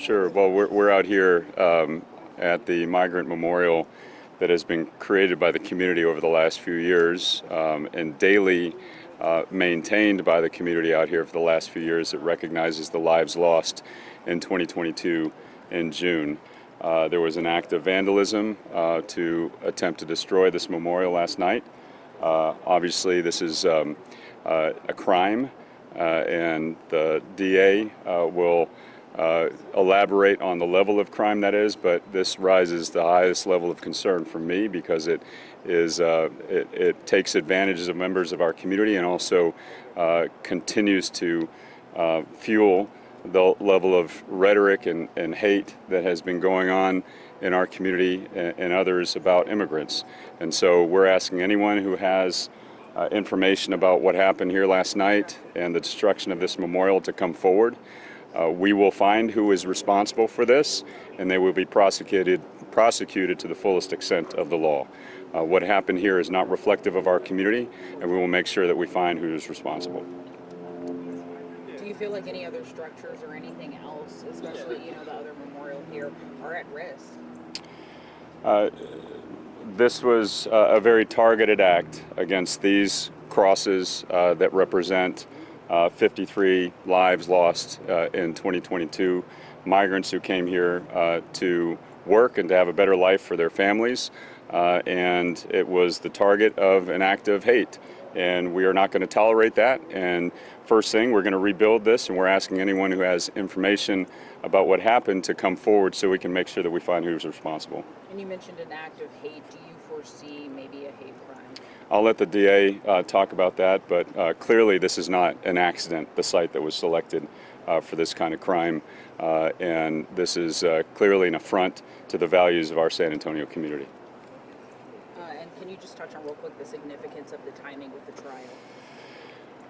Sure. Well, we're out here at the migrant memorial that has been created by the community over the last few years and daily maintained by the community out here for the last few years that recognizes the lives lost in 2022 in June. There was an act of vandalism to attempt to destroy this memorial last night. Obviously, this is a crime, and the DA will elaborate on the level of crime that is, but this rises the highest level of concern for me because it takes advantage of members of our community and also continues to fuel the level of rhetoric and hate that has been going on in our community and others about immigrants. And so we're asking anyone who has information about what happened here last night and the destruction of this memorial to come forward. We will find who is responsible for this, and they will be prosecuted to the fullest extent of the law. What happened here is not reflective of our community, and we will make sure that we find who is responsible. Do you feel like any other structures or anything else, especially the other memorial here, are at risk? This was a very targeted act against these crosses that represent 53 lives lost in 2022, migrants who came here to work and to have a better life for their families, and it was the target of an act of hate, and we are not going to tolerate that. And first thing, we're going to rebuild this, and we're asking anyone who has information about what happened to come forward so we can make sure that we find who's responsible. And you mentioned an act of hate. Do you foresee maybe a hate crime? I'll let the DA talk about that, but clearly this is not an accident, the site that was selected for this kind of crime, and this is clearly an affront to the values of our San Antonio community. And can you just touch on real quick the significance of the timing with the trial?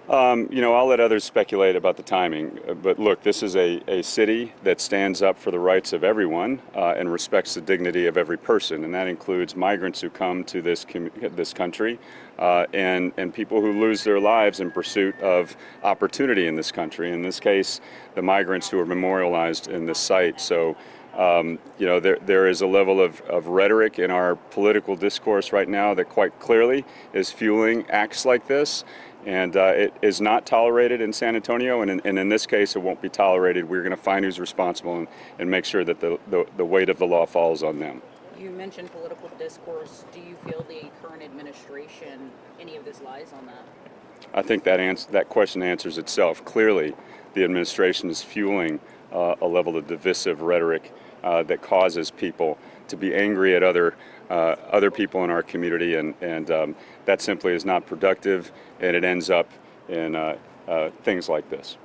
I'll let others speculate about the timing, but look, this is a city that stands up for the rights of everyone and respects the dignity of every person, and that includes migrants who come to this country and people who lose their lives in pursuit of opportunity in this country. In this case, the migrants who are memorialized in this site. So, there is a level of rhetoric in our political discourse right now that quite clearly is fueling acts like this. And it is not tolerated in San Antonio, and in this case, it won't be tolerated. We're going to find who's responsible and make sure that the weight of the law falls on them. You mentioned political discourse. Do you feel the current administration, any of this lies on that? I think that question answers itself. Clearly, the administration is fueling a level of divisive rhetoric that causes people to be angry at other people in our community, and that simply is not productive, and it ends up in things like this.